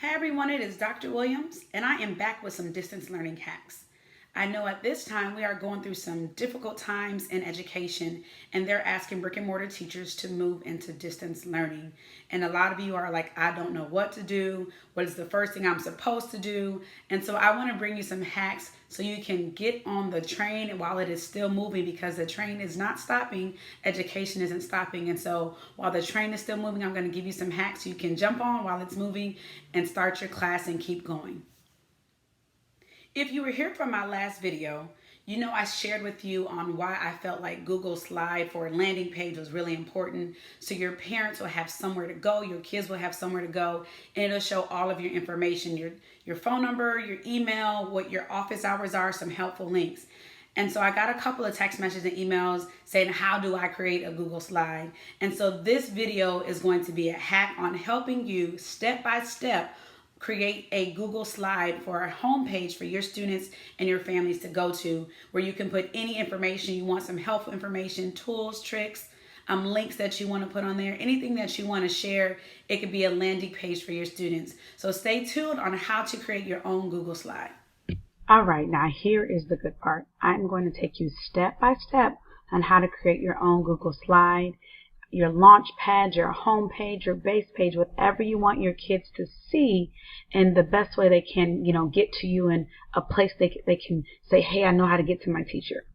Hi everyone, it is Dr. Williams, and I am back with some distance learning hacks. I know at this time we are going through some difficult times in education, and they're asking brick and mortar teachers to move into distance learning. And a lot of you are like, I don't know what to do. What is the first thing I'm supposed to do? And so I want to bring you some hacks so you can get on the train while it is still moving, because the train is not stopping, education isn't stopping. And so while the train is still moving, I'm going to give you some hacks so you can jump on while it's moving and start your class and keep going. If you were here from my last video, you know I shared with you on why I felt like Google Slide for a landing page was really important. So your parents will have somewhere to go, your kids will have somewhere to go, and it'll show all of your information, your phone number, your email, what your office hours are, some helpful links. And so I got a couple of text messages and emails saying, how do I create a Google Slide? And so this video is going to be a hack on helping you step by step create a Google Slide for a homepage for your students and your families to go to, where you can put any information you want, some helpful information, tools, tricks, links that you want to put on there, anything that you want to share. It could be a landing page for your students. So stay tuned on how to create your own Google Slide. All right, now here is the good part. I'm going to take you step by step on how to create your own Google Slide, your launch pad, your home page, your base page, whatever you want your kids to see, and the best way they can, get to you in a place they can say, hey, I know how to get to my teacher.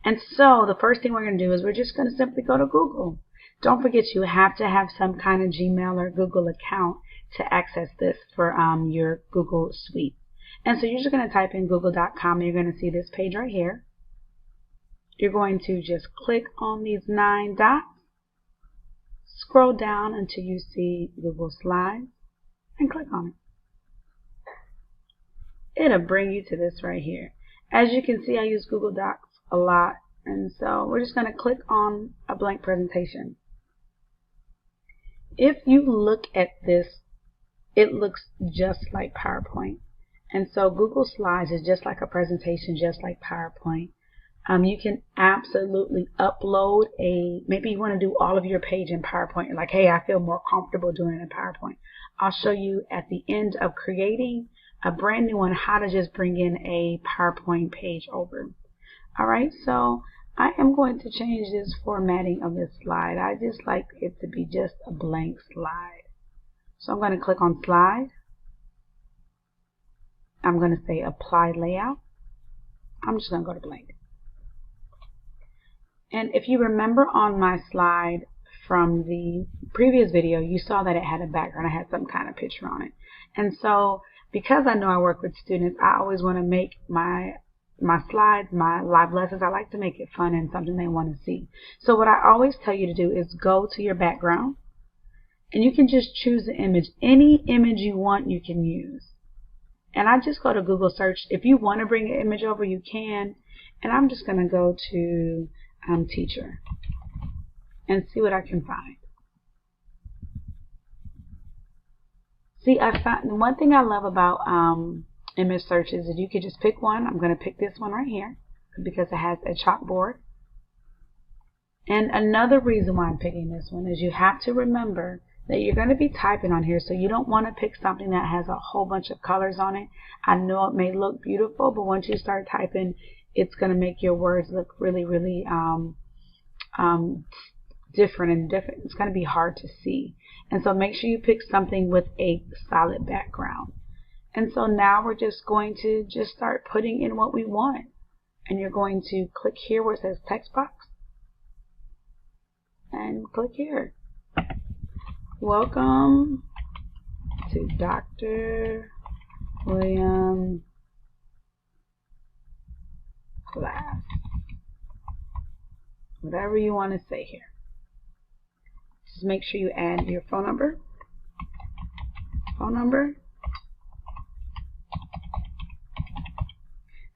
And so the first thing we're going to do is we're just going to simply go to Google. Don't forget, you have to have some kind of Gmail or Google account to access this for your Google Suite. And so you're just going to type in google.com, and you're going to see this page right here. You're going to just click on these 9 dots. Scroll down until you see Google Slides and click on it. It'll bring you to this right here. As you can see, I use Google Docs a lot, and so we're just going to click on a blank presentation. If you look at this, it looks just like PowerPoint. And so Google Slides is just like a presentation, just like PowerPoint. You can absolutely upload maybe you want to do all of your page in PowerPoint. You're like, hey, I feel more comfortable doing it in PowerPoint. I'll show you at the end of creating a brand new one how to just bring in a PowerPoint page over. All right, so I am going to change this formatting of this slide. I just like it to be just a blank slide. So I'm going to click on Slide. I'm going to say Apply Layout. I'm just going to go to blank. And if you remember on my slide from the previous video, you saw that it had a background. I had some kind of picture on it. And so because I know I work with students, I always want to make my slides, my live lessons, I like to make it fun and something they want to see. So what I always tell you to do is go to your background, and you can just choose the image. Any image you want, you can use. And I just go to Google search. If you want to bring an image over, you can. And I'm just going to go to teacher and see what I can find. See, I found one thing I love about image searches is you could just pick one. I'm going to pick this one right here because it has a chalkboard. And another reason why I'm picking this one is you have to remember that you're going to be typing on here, so you don't want to pick something that has a whole bunch of colors on it. I know it may look beautiful, but once you start typing, it's going to make your words look really, really different. It's going to be hard to see. And so make sure you pick something with a solid background. And so now we're just going to just start putting in what we want. And you're going to click here where it says text box. And click here. Welcome to Dr. Williams class. Whatever you want to say here. Just make sure you add your phone number.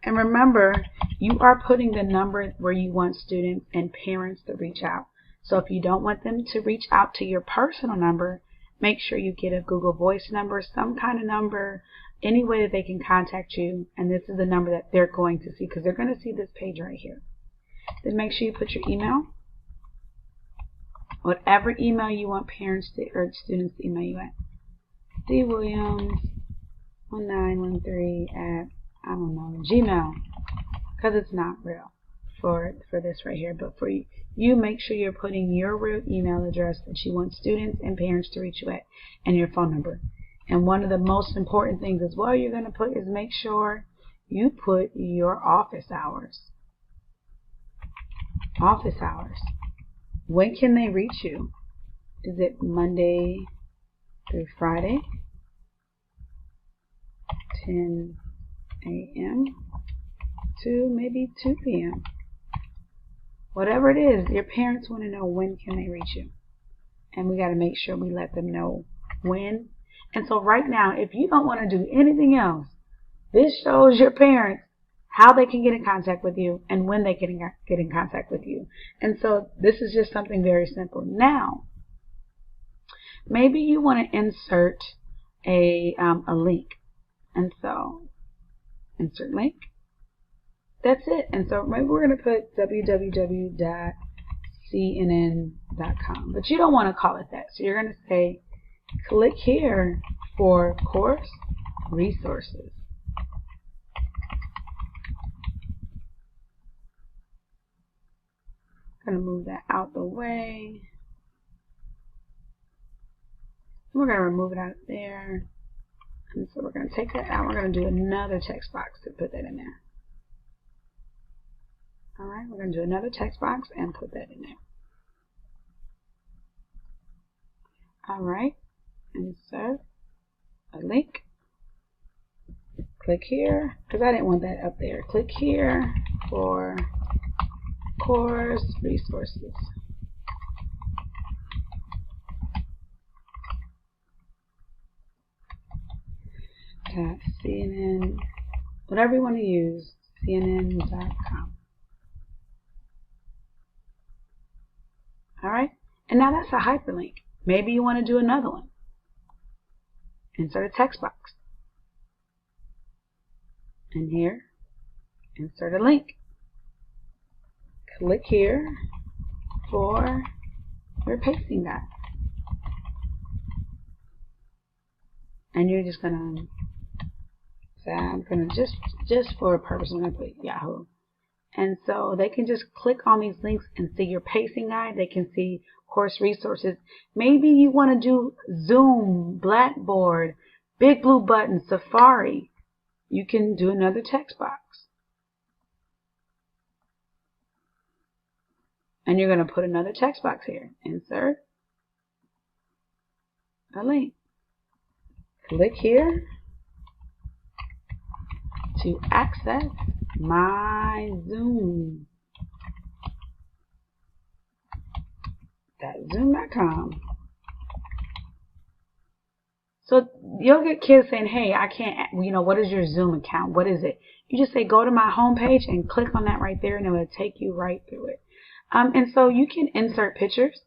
And remember, you are putting the number where you want students and parents to reach out. So if you don't want them to reach out to your personal number, make sure you get a Google Voice number, some kind of number, any way that they can contact you. And this is the number that they're going to see, because they're going to see this page right here. Then make sure you put your email, whatever email you want parents to, or students to email you at. dwilliams 1913 at, I don't know, Gmail, because it's not real for this right here. But for you, make sure you're putting your real email address that you want students and parents to reach you at, and your phone number. And one of the most important things as well you're going to put is make sure you put your office hours. Office hours. When can they reach you? Is it Monday through Friday, 10 a.m. to maybe 2 p.m.? Whatever it is, your parents want to know when can they reach you. And we got to make sure we let them know when. And so right now, if you don't want to do anything else, this shows your parents how they can get in contact with you and when they can get in contact with you. And so this is just something very simple. Now, maybe you want to insert a link. And so, insert link. That's it. And so maybe we're going to put www.cnn.com. But you don't want to call it that. So you're going to say, click here for course resources. I'm going to move that out the way. We're going to remove it out there. And so we're going to take that out. We're going to do another text box to put that in there. Alright, we're going to do another text box and put that in there. Alright, insert a link. Click here, because I didn't want that up there. Click here for course resources. CNN, whatever you want to use, CNN.com. Alright, and now that's a hyperlink. Maybe you want to do another one. Insert a text box. And here, insert a link. Click here for your pasting guide. And you're just going to say, I'm going to just for a purpose, I'm going to put Yahoo. And so they can just click on these links and see your pasting guide. They can see course resources. Maybe you want to do Zoom, Blackboard, Big Blue Button, Safari. You can do another text box. And you're going to put another text box here. Insert a link. Click here to access my Zoom. Zoom.com. So you'll get kids saying, hey, I can't, what is your Zoom account? What is it? You just say, go to my homepage and click on that right there, and it will take you right through it. And so you can insert pictures.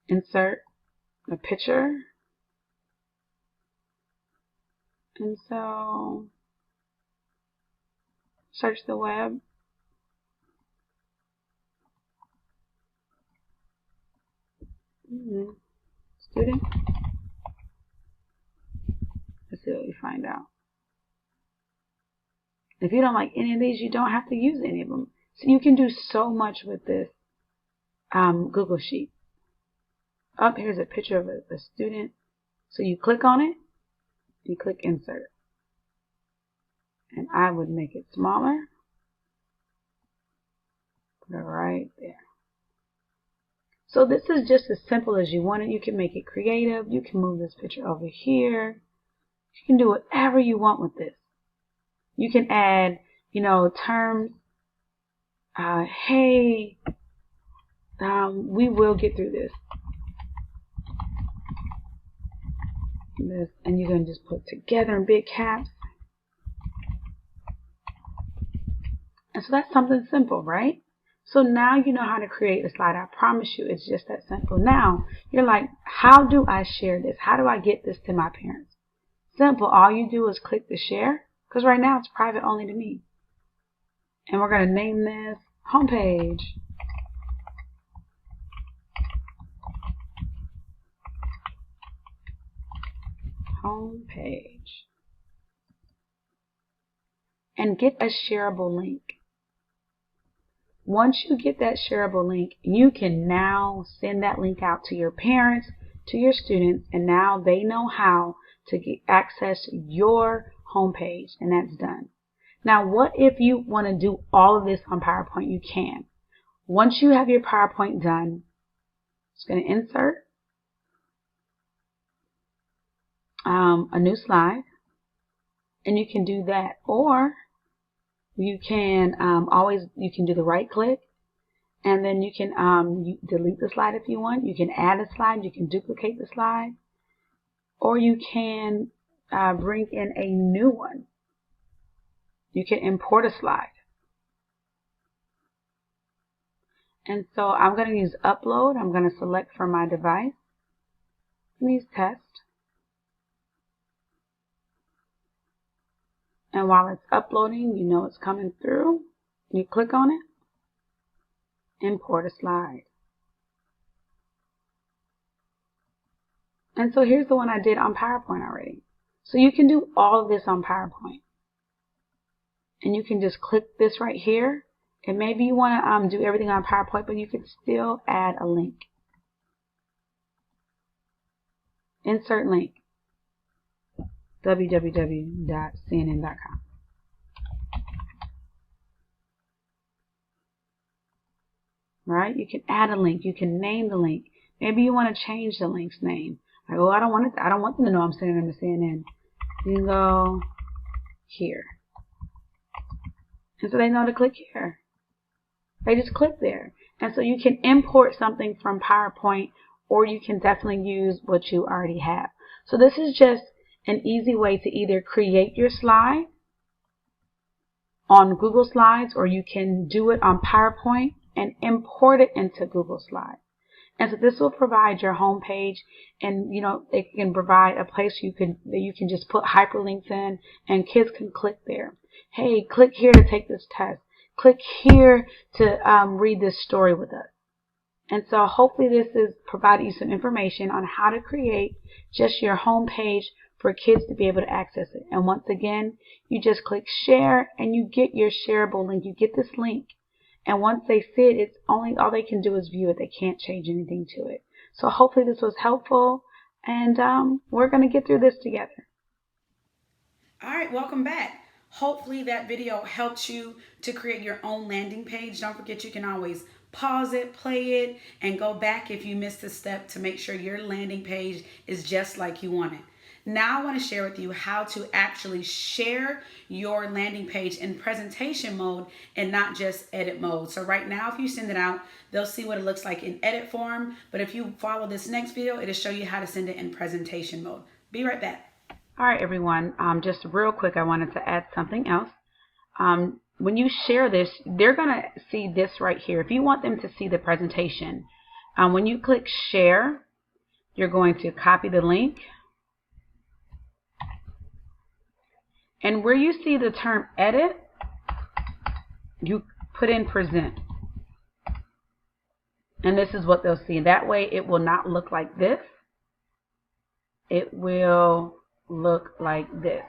Insert a picture. And so search the web. Student. Let's see what we find out. If you don't like any of these, you don't have to use any of them. So you can do so much with this Google Sheet. Up here's a picture of a student. So you click on it, you click insert. And I would make it smaller. Put it right there. So this is just as simple as you want it. You can make it creative. You can move this picture over here. You can do whatever you want with this. You can add, terms. Hey, we will get through this. And you're going to just put together in big caps. And so that's something simple, right? So now you know how to create a slide. I promise you, it's just that simple. Now, you're like, how do I share this? How do I get this to my parents? Simple. All you do is click the share, because right now it's private only to me. And we're going to name this homepage. Homepage. and get a shareable link. Once you get that shareable link, you can now send that link out to your parents, to your students, and now they know how to access your homepage, and that's done. Now, what if you want to do all of this on PowerPoint? You can. Once you have your PowerPoint done, it's going to insert a new slide, and you can do that. Or you can you can do the right click, and then you can delete the slide if you want. You can add a slide. You can duplicate the slide, or you can bring in a new one. You can import a slide. And so I'm going to use upload. I'm going to select from my device and use test. And while it's uploading, you know it's coming through. You click on it, import a slide. And so here's the one I did on PowerPoint already. So you can do all of this on PowerPoint. And you can just click this right here. And maybe you want to do everything on PowerPoint, but you can still add a link. Insert link. www.cnn.com. Right? You can add a link. You can name the link. Maybe you want to change the link's name. Like, oh, I don't want them to know I'm sending them to CNN. You can go here. And so they know to click here. They just click there. And so you can import something from PowerPoint, or you can definitely use what you already have. So this is just an easy way to either create your slide on Google Slides, or you can do it on PowerPoint and import it into Google Slides. And so this will provide your home page, and it can provide a place you can just put hyperlinks in, and kids can click there. Hey, click here to take this test. Click here to read this story with us. And so hopefully this is providing you some information on how to create just your home page for kids to be able to access it. And once again, you just click share and you get your shareable link. You get this link. And once they see it, it's all they can do is view it. They can't change anything to it. So hopefully this was helpful, and we're going to get through this together. All right, welcome back. Hopefully that video helped you to create your own landing page. Don't forget, you can always pause it, play it, and go back if you missed a step to make sure your landing page is just like you want it. Now I want to share with you how to actually share your landing page in presentation mode and not just edit mode. So right now, if you send it out, they'll see what it looks like in edit form. But if you follow this next video, it'll show you how to send it in presentation mode. Be right back. All right, everyone. Just real quick, I wanted to add something else. When you share this, they're going to see this right here. If you want them to see the presentation, when you click share, you're going to copy the link. And where you see the term edit, you put in present. And this is what they'll see. That way it will not look like this. It will look like this.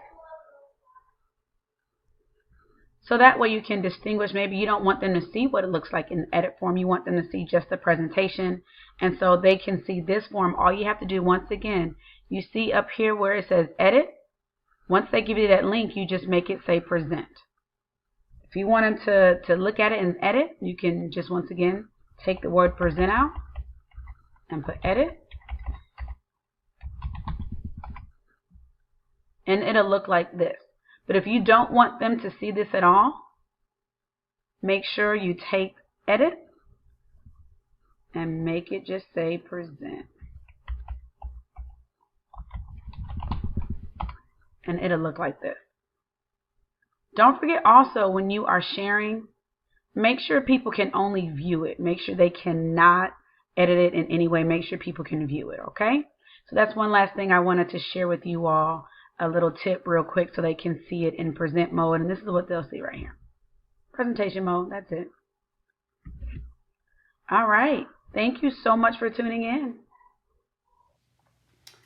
So that way you can distinguish. Maybe you don't want them to see what it looks like in edit form. You want them to see just the presentation. And so they can see this form. All you have to do, once again, you see up here where it says edit. Once they give you that link, you just make it say present. If you want them to look at it and edit, you can just, once again, take the word present out and put edit. And it'll look like this. But if you don't want them to see this at all, make sure you take edit and make it just say present. And it'll look like this. Don't forget also, when you are sharing, make sure people can only view it. Make sure they cannot edit it in any way. Make sure people can view it, okay? So that's one last thing I wanted to share with you all. A little tip real quick so they can see it in present mode. And this is what they'll see right here. Presentation mode. That's it. All right. Thank you so much for tuning in.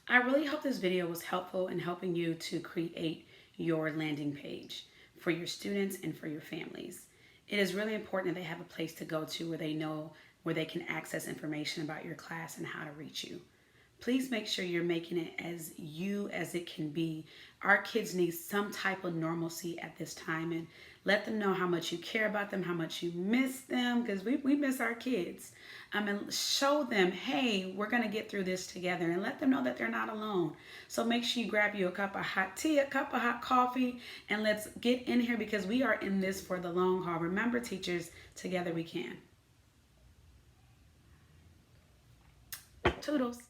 I really hope this video was helpful in helping you to create your landing page. for your students and for your families. It is really important that they have a place to go to where they know where they can access information about your class and how to reach you. Please make sure you're making it as you as it can be. Our kids need some type of normalcy at this time, and let them know how much you care about them, how much you miss them, because we miss our kids. And show them, hey, we're going to get through this together, and let them know that they're not alone. So make sure you grab you a cup of hot tea, a cup of hot coffee, and let's get in here because we are in this for the long haul. Remember, teachers, together we can. Toodles.